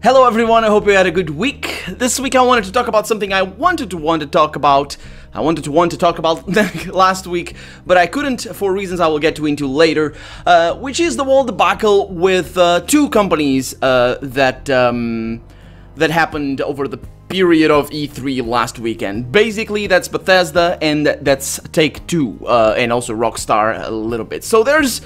Hello everyone, I hope you had a good week. This week I wanted to talk about something I wanted to talk about last week, but I couldn't for reasons I will get into later, which is the whole debacle with two companies that happened over the period of E3 last weekend. Basically, that's Bethesda and that's Take-Two, and also Rockstar a little bit. So there's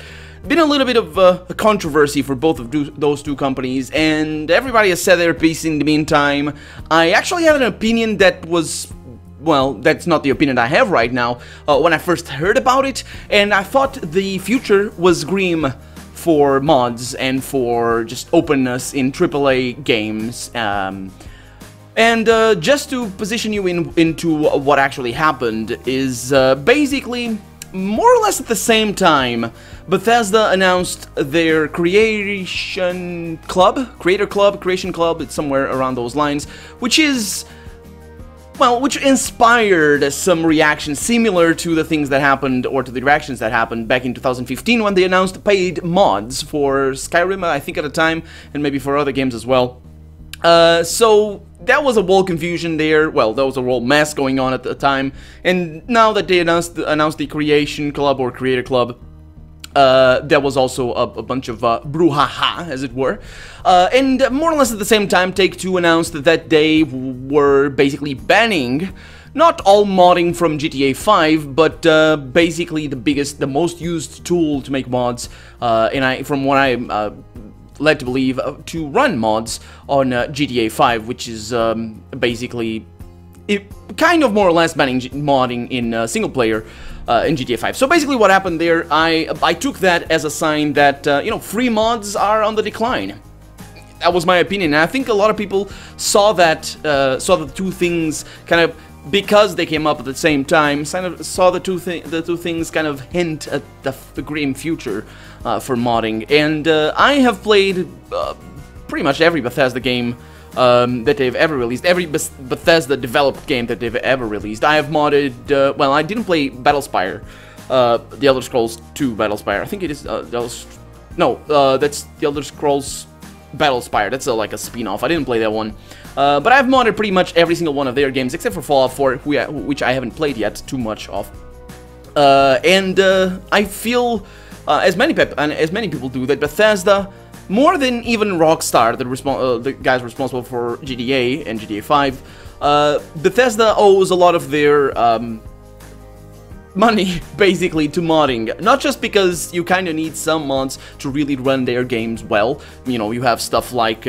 been a little bit of a controversy for both of those two companies, and everybody has said their piece in the meantime. I actually have an opinion that was, well, that's not the opinion I have right now, when I first heard about it, and I thought the future was grim for mods and for just openness in AAA games. And just to position you into what actually happened is basically, more or less at the same time, Bethesda announced their Creation Club, it's somewhere around those lines, which is, well, which inspired some reactions similar to the things that happened, or to the reactions that happened back in 2015 when they announced paid mods for Skyrim, I think at the time, and maybe for other games as well. So that was a whole confusion there. Well, there was a whole mess going on at the time, and now that they announced the Creation Club or Creator Club, there was also a bunch of brouhaha, as it were. And more or less at the same time, Take-Two announced that they were basically banning not all modding from GTA 5, but basically the most used tool to make mods, from what I led to believe, to run mods on GTA 5, which is basically kind of more or less banning modding in single player in GTA 5. So basically what happened there, I took that as a sign that, you know, free mods are on the decline. That was my opinion, and I think a lot of people saw that, saw the two things kind of, because they came up at the same time, saw the two things kind of hint at the grim future for modding. And I have played pretty much every Bethesda game that they've ever released, every Bethesda developed game that they've ever released. I have modded, well, I didn't play Battlespire, the Elder Scrolls 2 Battlespire. I think it is, that's the Elder Scrolls Battlespire. That's like a spin-off. I didn't play that one. But I've modded pretty much every single one of their games, except for Fallout 4, which I haven't played yet too much of. And I feel, as many people do, that Bethesda, more than even Rockstar, the guys responsible for GTA and GTA 5, Bethesda owes a lot of their money, basically, to modding. Not just because you kind of need some mods to really run their games well. You know, you have stuff like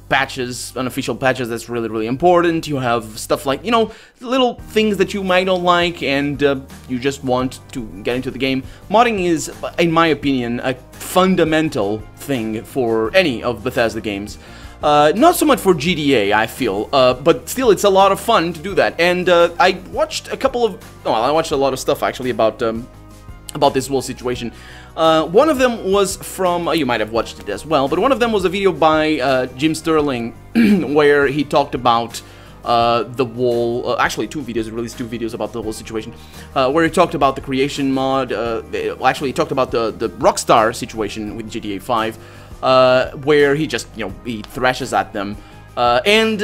patches, unofficial patches, that's really important. You have stuff like, you know, little things that you might not like and you just want to get into the game. Modding is, in my opinion, a fundamental thing for any of Bethesda games. Not so much for GTA, I feel, but still it's a lot of fun to do that. And I watched I watched a lot of stuff actually about this whole situation. One of them was from, you might have watched it as well, but one of them was a video by Jim Sterling where he talked about the whole, actually two videos, he released two videos about the whole situation, where he talked about the creation mod, actually he talked about the Rockstar situation with GTA 5, where he just, you know, he thrashes at them. And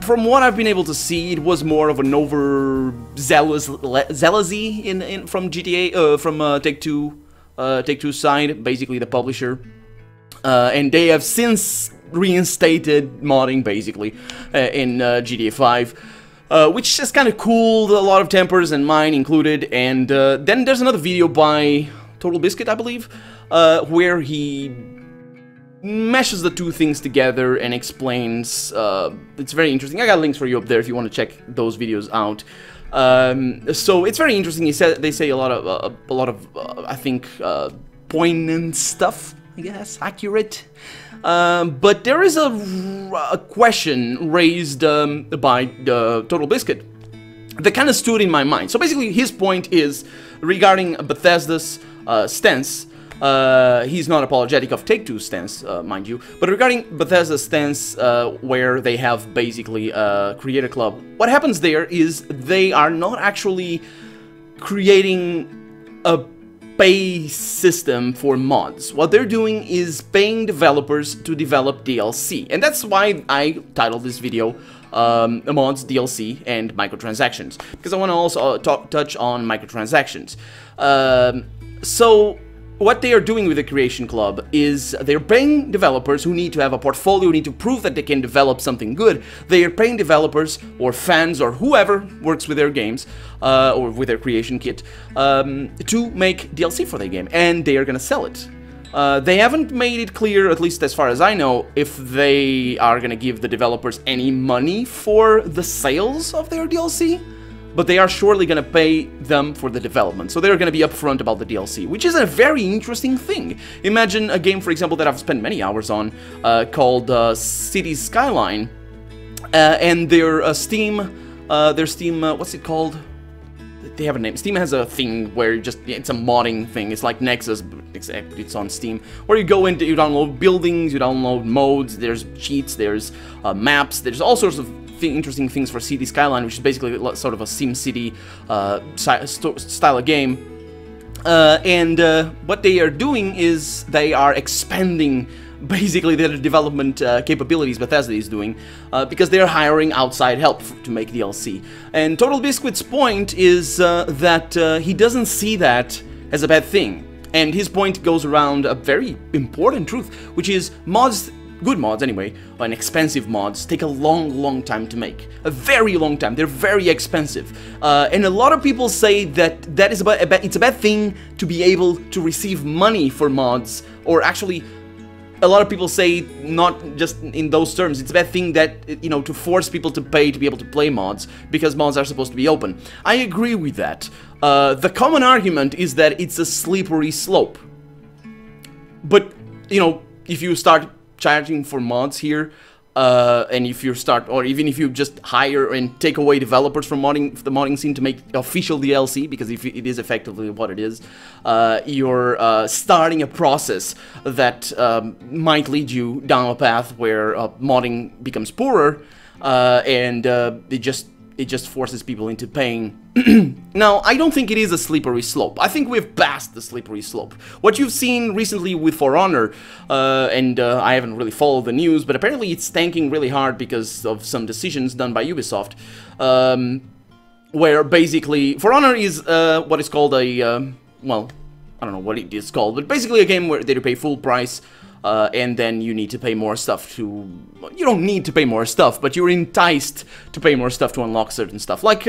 from what I've been able to see, it was more of an overzealous zealousy from GTA, from Take-Two's side, basically the publisher, and they have since reinstated modding, basically, in GTA 5, which has kind of cooled a lot of tempers, and mine included. And then there's another video by Total Biscuit, I believe, where he meshes the two things together and explains. It's very interesting. I got links for you up there if you want to check those videos out. So it's very interesting. They say a lot of I think poignant stuff, I guess, accurate. But there is a question raised by Total Biscuit that kind of stood in my mind. So basically, his point is regarding Bethesda's stance. He's not apologetic of Take-Two's stance, mind you, but regarding Bethesda's stance, where they have basically a Creator Club, what happens there is they are not actually creating a pay system for mods. What they're doing is paying developers to develop DLC, and that's why I titled this video mods, DLC, and microtransactions, because I want to also touch on microtransactions. So what they are doing with the Creation Club is they're paying developers who need to have a portfolio, need to prove that they can develop something good. They are paying developers or fans or whoever works with their games or with their creation kit to make DLC for their game, and they are gonna sell it. They haven't made it clear, at least as far as I know, if they are gonna give the developers any money for the sales of their DLC. But they are surely going to pay them for the development, so they're going to be upfront about the DLC, which is a very interesting thing. Imagine a game, for example, that I've spent many hours on, called Cities Skyline, and their Steam, what's it called? They have a name. Steam has a thing where it's a modding thing. It's like Nexus, except it's on Steam, where you go into, you download buildings, you download modes, there's cheats, there's maps, there's all sorts of interesting things for City Skyline, which is basically sort of a SimCity style of game. What they are doing is they are expanding basically their development capabilities Bethesda is doing, because they're hiring outside help to make DLC. And Total Biscuit's point is that he doesn't see that as a bad thing. And his point goes around a very important truth, which is mods, good mods anyway, and expensive mods take a long time to make. A very long time. They're very expensive. And a lot of people say that it's a bad thing to be able to receive money for mods, or actually a lot of people say, not just in those terms, it's a bad thing that, you know, to force people to pay to be able to play mods, because mods are supposed to be open. I agree with that. The common argument is that it's a slippery slope. But, you know, if you start charging for mods here, and if you start, or even if you just hire and take away developers from the modding scene to make official DLC, because if it is effectively what it is, you're starting a process that might lead you down a path where modding becomes poorer, and it just forces people into paying. Now, I don't think it is a slippery slope. I think we've passed the slippery slope. What you've seen recently with For Honor, and I haven't really followed the news, but apparently it's tanking really hard because of some decisions done by Ubisoft, where basically For Honor is what is called a, well, I don't know what it is called, but basically a game where they pay full price, and then you need to pay more stuff to... You don't need to pay more stuff, but you're enticed to pay more stuff to unlock certain stuff, like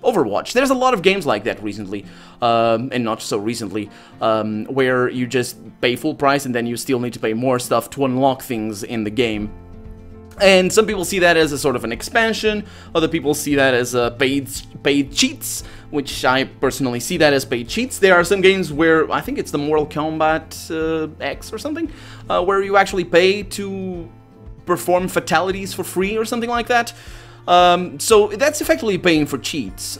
Overwatch. There's a lot of games like that recently, and not so recently, where you just pay full price and then you still need to pay more stuff to unlock things in the game. And some people see that as a sort of an expansion, other people see that as paid cheats, which I personally see that as paid cheats. There are some games where, I think it's the Mortal Kombat X or something, where you actually pay to perform fatalities for free or something like that. So that's effectively paying for cheats.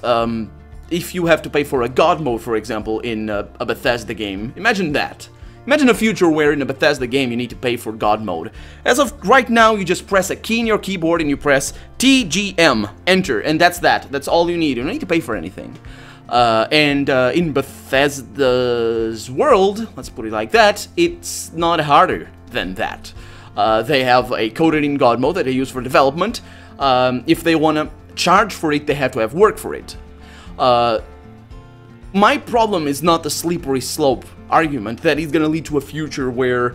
If you have to pay for a God mode, for example, in a Bethesda game, imagine that. Imagine a future where in a Bethesda game you need to pay for God mode. As of right now, you just press a key in your keyboard and you press TGM, enter, and that's that. That's all you need. You don't need to pay for anything. In Bethesda's world, let's put it like that, it's not harder than that. They have a coded-in God mode that they use for development. If they want to charge for it, they have to have work for it. My problem is not the slippery slope argument that is going to lead to a future where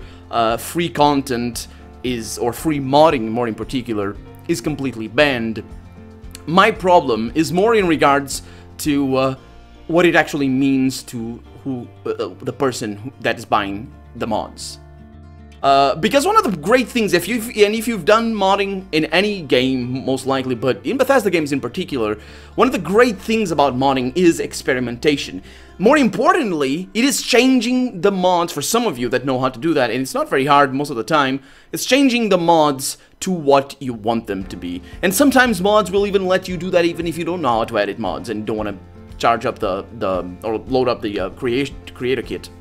free content is, or free modding more in particular, is completely banned. My problem is more in regards to what it actually means to the person that is buying the mods. Because one of the great things, if you've done modding in any game, most likely, but in Bethesda games in particular, one of the great things about modding is experimentation. More importantly, it is changing the mods, for some of you that know how to do that, and it's not very hard most of the time, it's changing the mods to what you want them to be. And sometimes mods will even let you do that even if you don't know how to edit mods and don't want to charge up or load up the creator kit,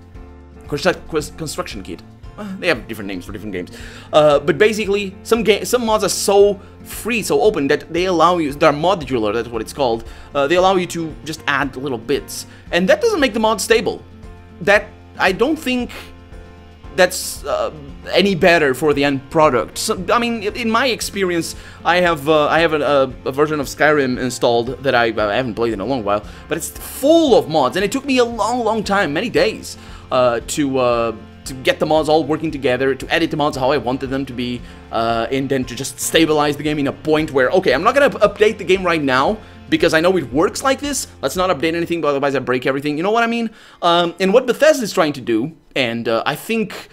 construction kit. They have different names for different games, but basically some mods are so free, so open, that they allow you, they're modular, that's what it's called, they allow you to just add little bits, and that doesn't make the mod stable. I don't think that's any better for the end product. So, I mean, in my experience, I have a version of Skyrim installed that I haven't played in a long while, but it's full of mods, and it took me a long time, many days, to get the mods all working together, to edit the mods how I wanted them to be, and then to just stabilize the game in a point where, okay, I'm not gonna update the game right now, because I know it works like this. Let's not update anything, but otherwise I break everything. You know what I mean? And what Bethesda is trying to do, and I think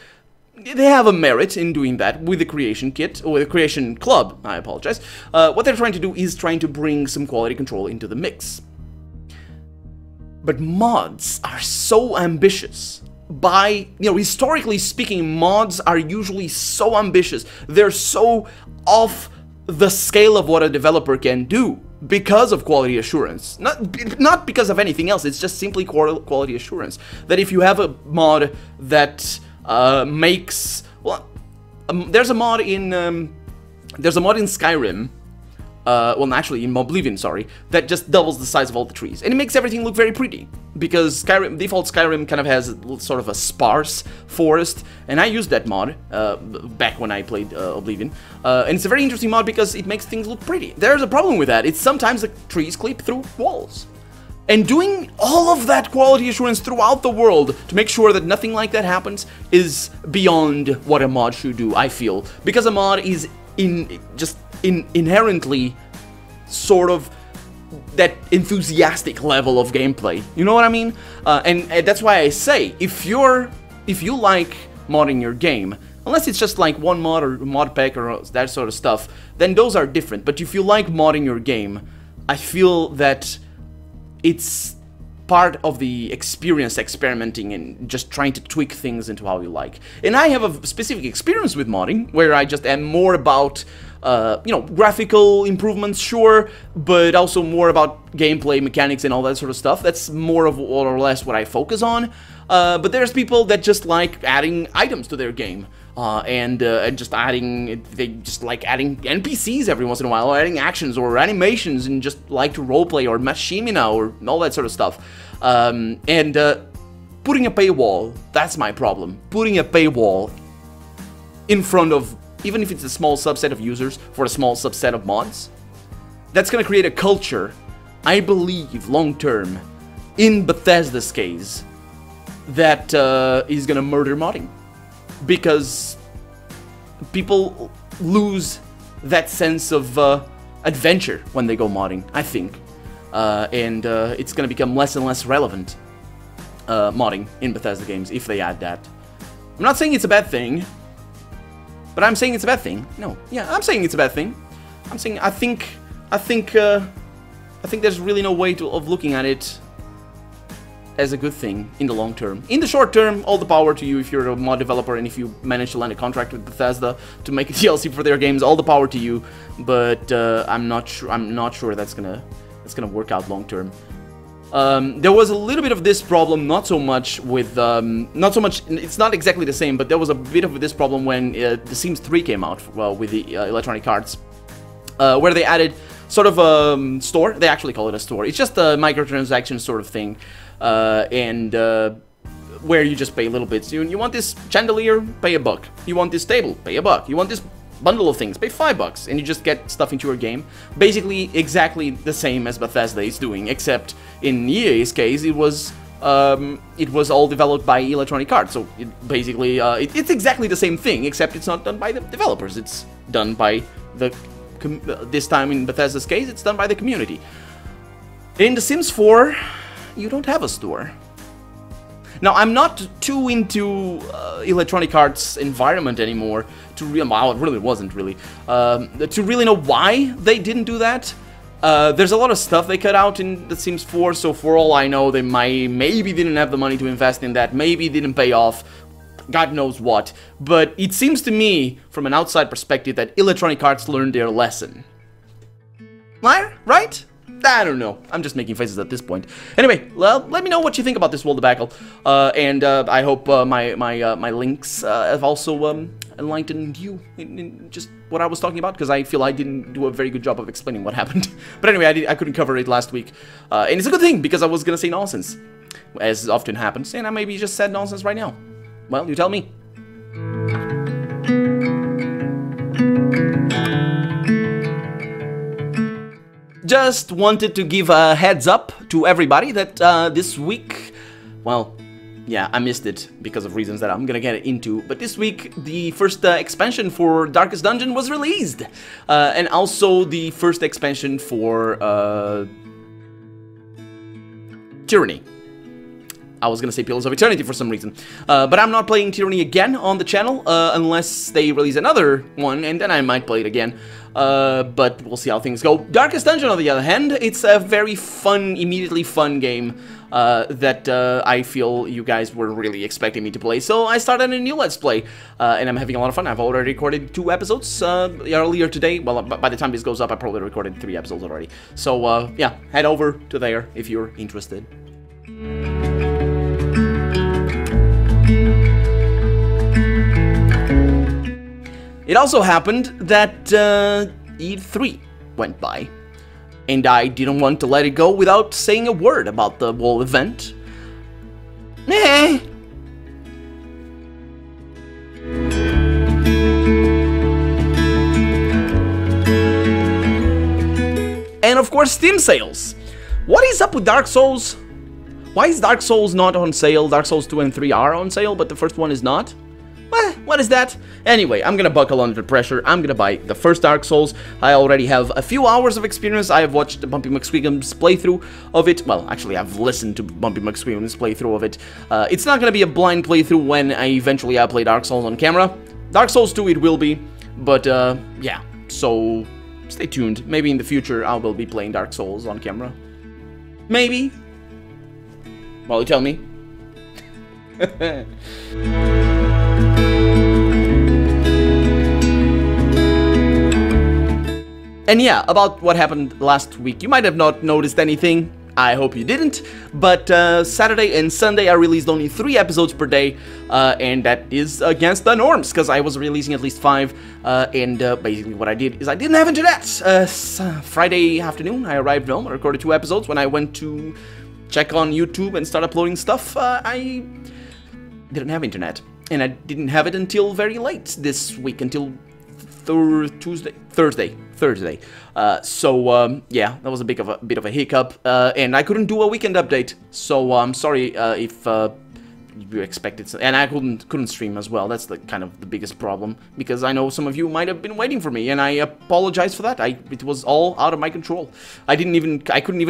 they have a merit in doing that with the Creation Kit, or with the Creation Club, I apologize. What they're trying to do is trying to bring some quality control into the mix. But mods are so ambitious. Historically speaking, mods are usually so ambitious. They're so off the scale of what a developer can do because of quality assurance. Not because of anything else, it's just simply quality assurance. That if you have a mod that makes... Well, there's a mod in Skyrim, well, actually, in Oblivion, sorry, that just doubles the size of all the trees. And it makes everything look very pretty. Because default Skyrim kind of has sort of a sparse forest. And I used that mod back when I played Oblivion. And it's a very interesting mod because it makes things look pretty. There's a problem with that. It's sometimes the trees clip through walls. And doing all of that quality assurance throughout the world to make sure that nothing like that happens is beyond what a mod should do, I feel. Because a mod is inherently sort of that enthusiastic level of gameplay. You know what I mean? And that's why I say, if you like modding your game, unless it's just like one mod or mod pack or that sort of stuff, then those are different. But if you like modding your game, I feel that it's part of the experience experimenting and just trying to tweak things into how you like. And I have a specific experience with modding where I just am more about graphical improvements, sure, but also more about gameplay mechanics and all that sort of stuff. That's more of or less what I focus on. But there's people that just like adding items to their game. And just they just like adding NPCs every once in a while, or adding actions or animations, and just like to roleplay or machimina or all that sort of stuff. Putting a paywall, that's my problem. Putting a paywall in front of, even if it's a small subset of users for a small subset of mods, that's gonna create a culture, I believe, long term, in Bethesda's case, that is gonna murder modding. Because people lose that sense of adventure when they go modding, I think. And it's going to become less and less relevant, modding in Bethesda games, if they add that. I'm not saying it's a bad thing, but I'm saying it's a bad thing. No, yeah, I'm saying it's a bad thing. I'm saying I think there's really no way of looking at it as a good thing in the long term. In the short term, all the power to you if you're a mod developer and if you manage to land a contract with Bethesda to make a DLC for their games, all the power to you. But I'm not sure that's gonna work out long term. There was a little bit of this problem, not so much with it's not exactly the same, but there was a bit of this problem when The Sims 3 came out, well, with the Electronic Arts, where they added sort of a store. They actually call it a store. It's just a microtransaction sort of thing. Where you just pay little bits. You want this chandelier? Pay $1. You want this table? Pay $1. You want this bundle of things? Pay $5, and you just get stuff into your game. Basically, exactly the same as Bethesda is doing, except in EA's case, it was all developed by Electronic Arts. So basically, it's exactly the same thing, except it's not done by the developers. It's done by this time in Bethesda's case, it's done by the community. In The Sims 4. You don't have a store. Now, I'm not too into Electronic Arts environment anymore to well, it really wasn't really to really know why they didn't do that. There's a lot of stuff they cut out in The Sims 4, so for all I know, they maybe didn't have the money to invest in that, maybe didn't pay off, God knows what. But it seems to me, from an outside perspective, that Electronic Arts learned their lesson. Right? I don't know. I'm just making faces at this point. Anyway, well, let me know what you think about this world debacle, and I hope my links have also enlightened you in just what I was talking about, because I feel I didn't do a very good job of explaining what happened. But anyway, I couldn't cover it last week, and it's a good thing because I was gonna say nonsense. as often happens, and I maybe just said nonsense right now. Well, you tell me. Just wanted to give a heads up to everybody that this week, well, yeah, I missed it because of reasons that I'm gonna get into, but this week the first expansion for Darkest Dungeon was released, and also the first expansion for Tyranny. I was gonna say Pillars of Eternity for some reason, but I'm not playing Tyranny again on the channel unless they release another one, and then I might play it again. But we'll see how things go. Darkest Dungeon, on the other hand, it's a very fun, immediately fun game that I feel you guys were really expecting me to play. So I started a new Let's Play, and I'm having a lot of fun. I've already recorded 2 episodes earlier today. Well, by the time this goes up, I probably recorded 3 episodes already. So yeah, head over to there if you're interested. It also happened that E3 went by, and I didn't want to let it go without saying a word about the whole event. Meh. And of course, Steam sales. What is up with Dark Souls? Why is Dark Souls not on sale? Dark Souls 2 and 3 are on sale, but the first one is not? What is that? Anyway, I'm gonna buckle under pressure. I'm gonna buy the first Dark Souls. I already have a few hours of experience. I have watched Bumpy McSquigum's playthrough of it. Well, actually, I've listened to Bumpy McSquigum's playthrough of it. It's not gonna be a blind playthrough when I eventually play Dark Souls on camera. Dark Souls 2 it will be, but yeah, so stay tuned. Maybe in the future I will be playing Dark Souls on camera. Maybe. Well, you tell me. And yeah, about what happened last week, you might have not noticed anything. I hope you didn't, but Saturday and Sunday I released only 3 episodes per day, and that is against the norms, because I was releasing at least 5, and basically what I did is I didn't have internet. Friday afternoon, I arrived home, I recorded 2 episodes. When I went to check on YouTube and start uploading stuff, I didn't have internet, and I didn't have it until very late this week, until Thursday. So yeah, that was a bit of a hiccup, and I couldn't do a weekend update. So I'm sorry if you expected, and I couldn't stream as well. That's the kind of the biggest problem, because I know some of you might have been waiting for me, and I apologize for that. It was all out of my control. I couldn't even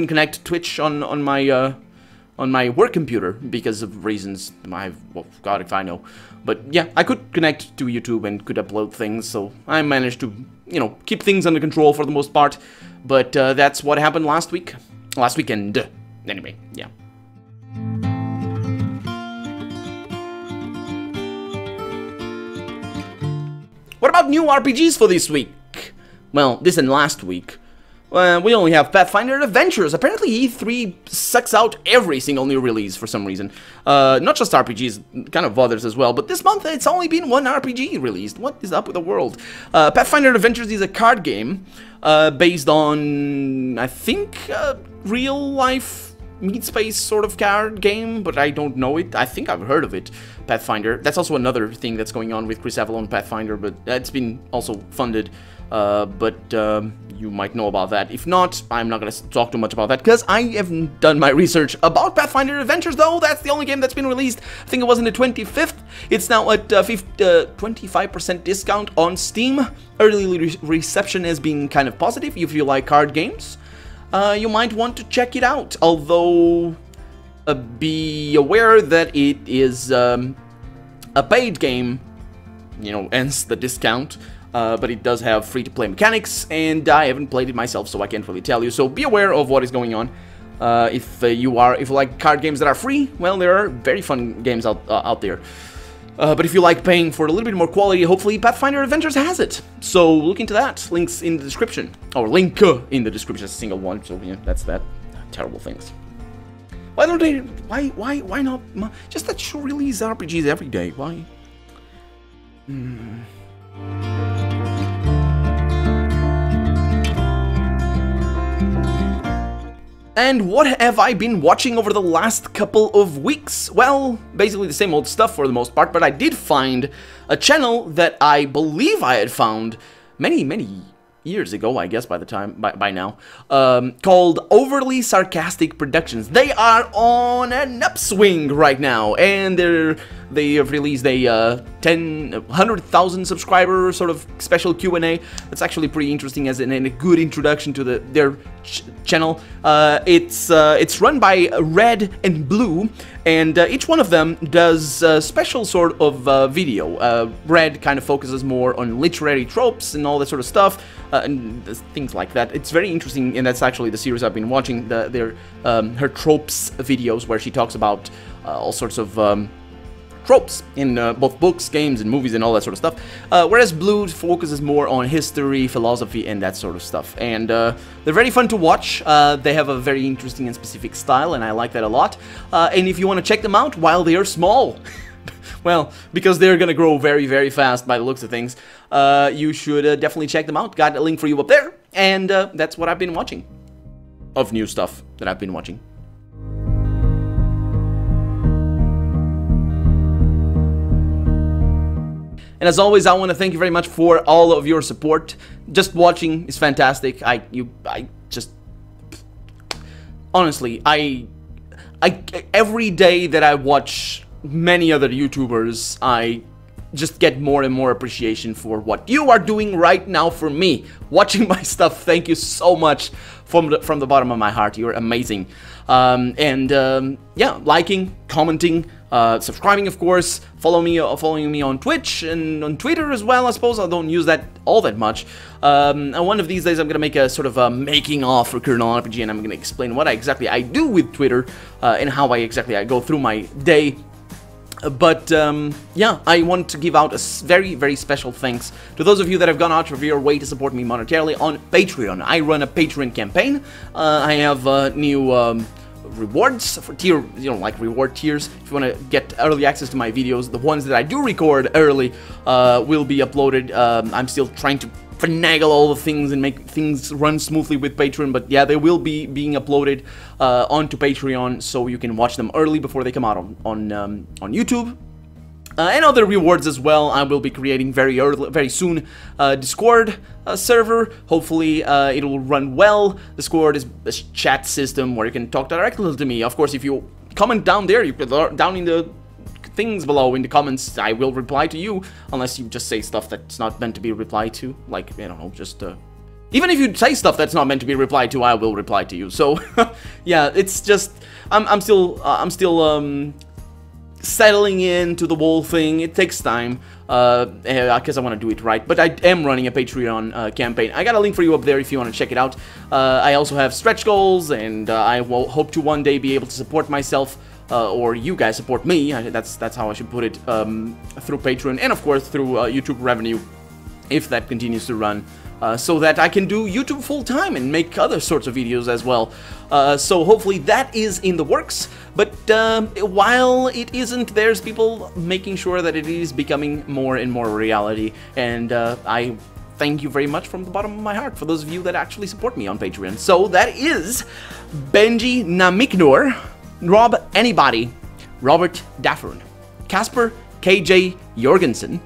connect Twitch on my work computer because of reasons well, God if I know. But yeah, I could connect to YouTube and could upload things, so I managed to, you know, keep things under control for the most part. But that's what happened last weekend. Anyway, yeah. What about new RPGs for this week? Well, this and last week. We only have Pathfinder and Avengers. Apparently E3 sucks out every single new release for some reason. Not just RPGs, kind of others as well, but this month it's only been 1 RPG released. What is up with the world? Pathfinder and Adventures is a card game based on, I think, real-life meat space sort of card game, but I don't know it. I think I've heard of it, Pathfinder. That's also another thing that's going on with Chris Avalon Pathfinder, but that's been also funded. You might know about that. If not, I'm not going to talk too much about that, because I haven't done my research about Pathfinder Adventures, though. That's the only game that's been released. I think it was on the 25th. It's now at 25% discount on Steam. Early reception has been kind of positive. If you like card games, you might want to check it out. Although, be aware that it is a paid game, you know, hence the discount. But it does have free-to-play mechanics, and I haven't played it myself, so I can't really tell you. So be aware of what is going on. If you like card games that are free, well, there are very fun games out there. But if you like paying for a little bit more quality, hopefully Pathfinder Adventures has it. So look into that. Links in the description, or link in the description, just a single one. So yeah, that's that. Terrible things. Why don't they? Why not? Just that should release RPGs every day. Why? And what have I been watching over the last couple of weeks? Well, basically the same old stuff for the most part, but I did find a channel that I believe I had found many years ago, I guess by now, called Overly Sarcastic Productions. They are on an upswing right now, and they have released a 100,000 subscriber sort of special Q&A. That's actually pretty interesting as a good introduction to their channel. It's run by Red and Blue, and each one of them does a special sort of video. Red kind of focuses more on literary tropes and all that sort of stuff, and things like that. It's very interesting, and that's actually the series I've been watching, her tropes videos, where she talks about all sorts of tropes in both books, games, and movies, and all that sort of stuff. Whereas Blue focuses more on history, philosophy, and that sort of stuff. And they're very fun to watch. They have a very interesting and specific style, and I like that a lot. And if you want to check them out while they are small, well, because they're gonna grow very fast by the looks of things, you should definitely check them out. Got a link for you up there, and that's what I've been watching. Of new stuff that I've been watching. And as always, I want to thank you very much for all of your support. Just watching is fantastic. Honestly, every day that I watch many other YouTubers, I just get more and more appreciation for what you are doing right now for me. Watching my stuff, thank you so much from the bottom of my heart. You're amazing. Yeah, liking, commenting, subscribing, of course, following me on Twitch and on Twitter as well. I suppose I don't use that all that much. And one of these days I'm gonna make a sort of a making of for Kernel RPG, and I'm gonna explain what exactly I do with Twitter and how I go through my day. But yeah, I want to give out a very special thanks to those of you that have gone out of your way to support me monetarily on Patreon. I run a Patreon campaign. I have new rewards for tier, like reward tiers. If you want to get early access to my videos, the ones that I do record early will be uploaded. I'm still trying to finagle all the things and make things run smoothly with Patreon, but yeah, they will be being uploaded onto Patreon, so you can watch them early before they come out on YouTube. And other rewards as well. I will be creating very soon Discord server. Hopefully it will run well. Discord is a chat system where you can talk directly to me. Of course, if you comment down there, down in the things below in the comments, I will reply to you, unless you just say stuff that's not meant to be replied to, like, I don't know, just even if you say stuff that's not meant to be replied to, I will reply to you. So yeah, it's just I'm still settling into the whole thing. It takes time because I want to do it right, but I am running a Patreon campaign. I got a link for you up there if you want to check it out. I also have stretch goals, and I will hope to one day be able to support myself, or you guys support me. That's how I should put it, through Patreon, and of course through YouTube revenue, if that continues to run, so that I can do YouTube full-time and make other sorts of videos as well. So hopefully that is in the works, but while it isn't, there's people making sure that it is becoming more and more reality, and I thank you very much from the bottom of my heart for those of you that actually support me on Patreon. So that is Benji Namiknor, Rob Anybody, Robert Daffern, Casper KJ Jorgensen,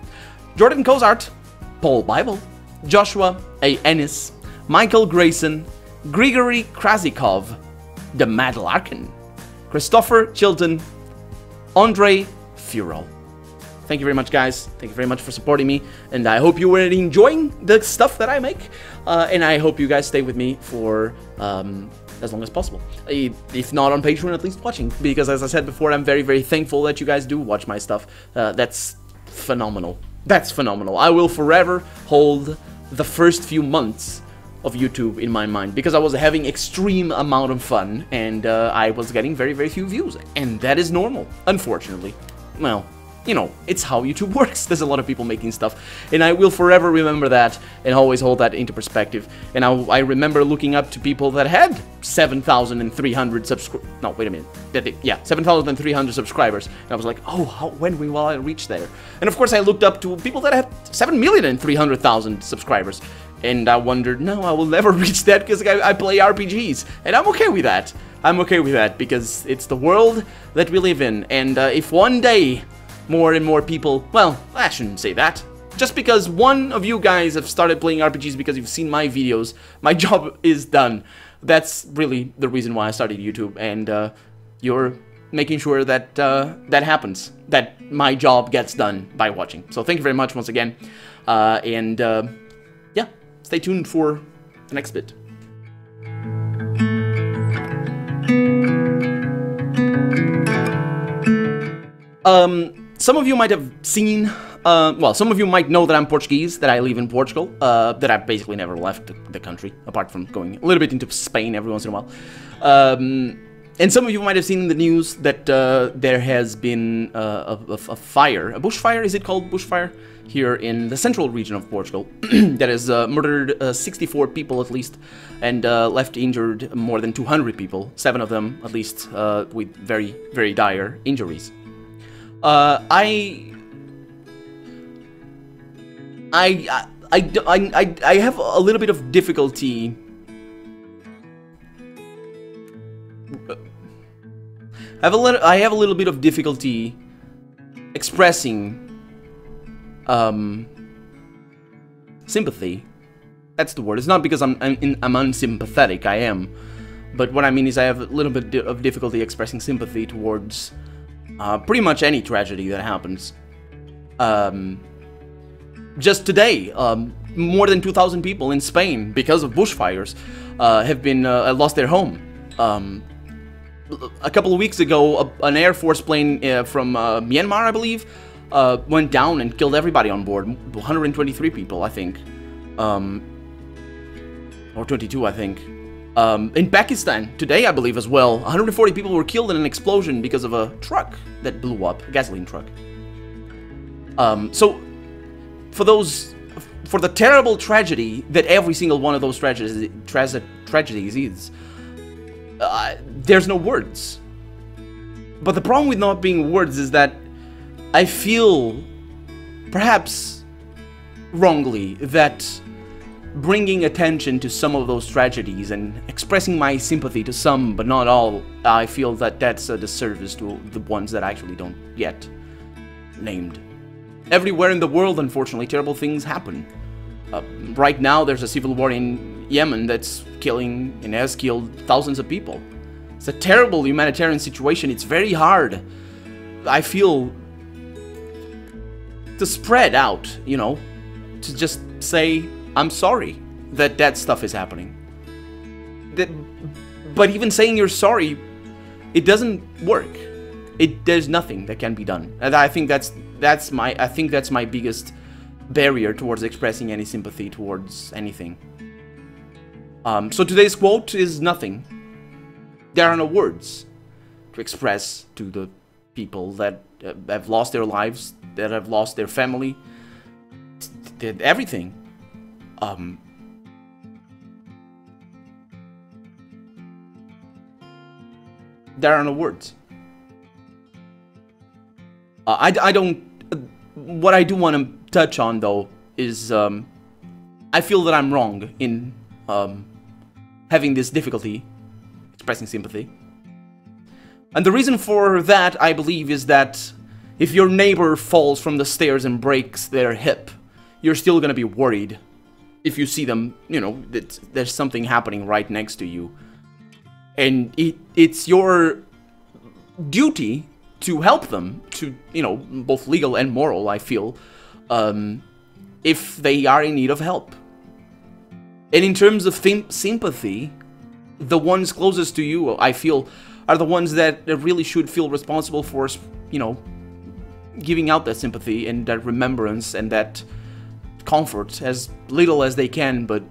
Jordan Kozart, Paul Bible, Joshua A. Ennis, Michael Grayson, Grigory Krasikov, The Mad Larkin, Christopher Chilton, Andre Furo. Thank you very much, guys. Thank you very much for supporting me, and I hope you were enjoying the stuff that I make, and I hope you guys stay with me for as long as possible. If not on Patreon, at least watching, because as I said before, I'm very thankful that you guys do watch my stuff. That's phenomenal. That's phenomenal. I will forever hold the first few months of YouTube in my mind, because I was having extreme amount of fun, and I was getting very few views, and that is normal, unfortunately. Well, you know, it's how YouTube works. There's a lot of people making stuff, and I will forever remember that and always hold that into perspective. And I remember looking up to people that had 7,300 no, wait a minute. Yeah, 7,300 subscribers. And I was like, oh, when will I reach there? And of course, I looked up to people that had 7,300,000 subscribers. And I wondered, no, I will never reach that because I play RPGs. And I'm okay with that. I'm okay with that because it's the world that we live in. And if one day more and more people, well, I shouldn't say that. Just because one of you guys have started playing RPGs because you've seen my videos, my job is done. That's really the reason why I started YouTube. And you're making sure that that happens, that my job gets done by watching. So thank you very much once again. Yeah, stay tuned for the next bit. Some of you might have seen, well, some of you might know that I'm Portuguese, that I live in Portugal, that I've basically never left the country, apart from going a little bit into Spain every once in a while. And some of you might have seen in the news that there has been a fire, a bushfire, is it called bushfire? Here in the central region of Portugal, that has murdered 64 people at least, and left injured more than 200 people, 7 of them at least with very, very dire injuries. I have a little bit of difficulty. I have a little bit of difficulty expressing sympathy. That's the word. It's not because I'm unsympathetic. I am, but what I mean is I have a little bit of difficulty expressing sympathy towards pretty much any tragedy that happens. Just today, more than 2,000 people in Spain, because of bushfires, have been lost their home. A couple of weeks ago, an Air Force plane from Myanmar, I believe, went down and killed everybody on board. 123 people, I think. Or 22, I think. In Pakistan, today, I believe, as well, 140 people were killed in an explosion because of a truck that blew up, a gasoline truck. So, for the terrible tragedy that every single one of those tragedies is, there's no words. But the problem with not being words is that I feel, perhaps wrongly, that bringing attention to some of those tragedies and expressing my sympathy to some, but not all, I feel that that's a disservice to the ones that actually don't get named. Everywhere in the world, unfortunately, terrible things happen. Right now, there's a civil war in Yemen that's killing and has killed thousands of people. It's a terrible humanitarian situation. It's very hard, I feel, to spread out, you know, to just say, I'm sorry that that stuff is happening. But even saying you're sorry, it doesn't work. There's nothing that can be done. And I think that's my biggest barrier towards expressing any sympathy towards anything. So today's quote is nothing. There are no words to express to the people that have lost their lives, that have lost their family, everything. There are no words. I don't. What I do want to touch on, though, is I feel that I'm wrong in having this difficulty expressing sympathy. And the reason for that, I believe, is that if your neighbor falls from the stairs and breaks their hip, you're still gonna be worried if you see them, you know, there's something happening right next to you. And it's your duty to help them, to, you know, both legal and moral, I feel, if they are in need of help. And in terms of sympathy, the ones closest to you, I feel, are the ones that really should feel responsible for, you know, giving out that sympathy and that remembrance and that comfort, as little as they can. But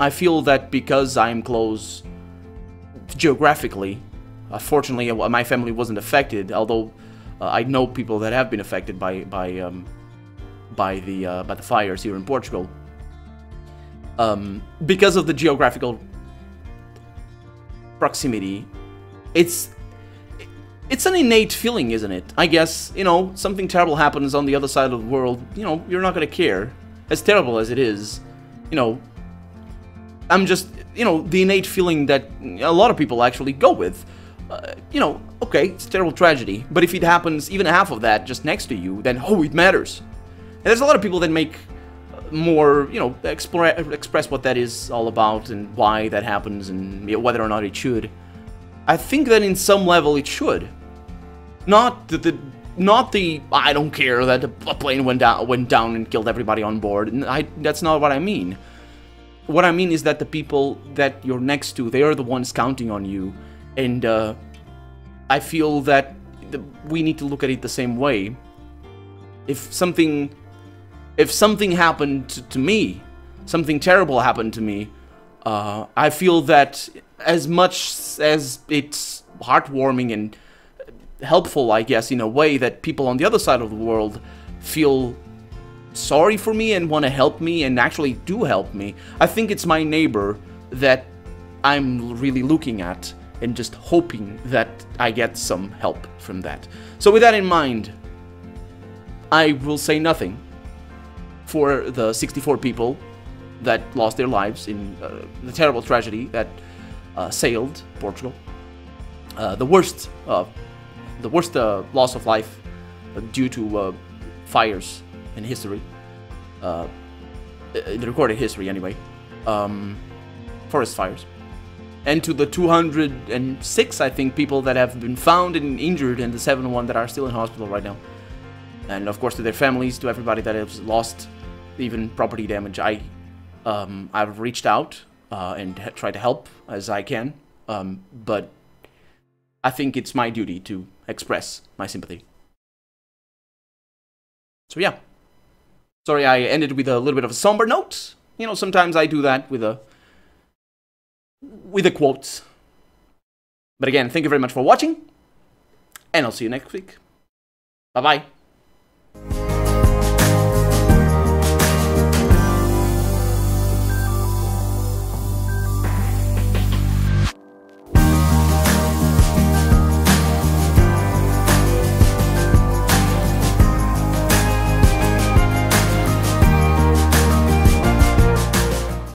I feel that because I'm close geographically, fortunately my family wasn't affected, although I know people that have been affected by the fires here in Portugal. Because of the geographical proximity, it's an innate feeling, isn't it? I guess, you know, something terrible happens on the other side of the world, you know, you're not gonna care. As terrible as it is, you know, I'm just, you know, the innate feeling that a lot of people actually go with. You know, okay, it's a terrible tragedy, but if it happens even half of that just next to you, then, oh, it matters. And there's a lot of people that make more, you know, express what that is all about and why that happens and whether or not it should. I think that in some level it should. Not the I don't care that a plane went down and killed everybody on board. That's not what I mean. What I mean is that the people that you're next to, they are the ones counting on you. And I feel that we need to look at it the same way. If something happened to me, something terrible happened to me, I feel that as much as it's heartwarming and helpful, I guess, in a way that people on the other side of the world feel sorry for me and want to help me and actually do help me, I think it's my neighbor that I'm really looking at and just hoping that I get some help from that. So with that in mind, I will say nothing for the 64 people that lost their lives in the terrible tragedy that sailed Portugal. The worst loss of life due to fires in history, in the recorded history anyway, forest fires. And to the 206, I think, people that have been found and injured, and the 71 that are still in hospital right now. And of course to their families, to everybody that has lost even property damage. I've reached out and tried to help as I can, but I think it's my duty to express my sympathy. So yeah. Sorry I ended with a little bit of a somber note. You know, sometimes I do that with the quotes. But again, thank you very much for watching, and I'll see you next week. Bye-bye.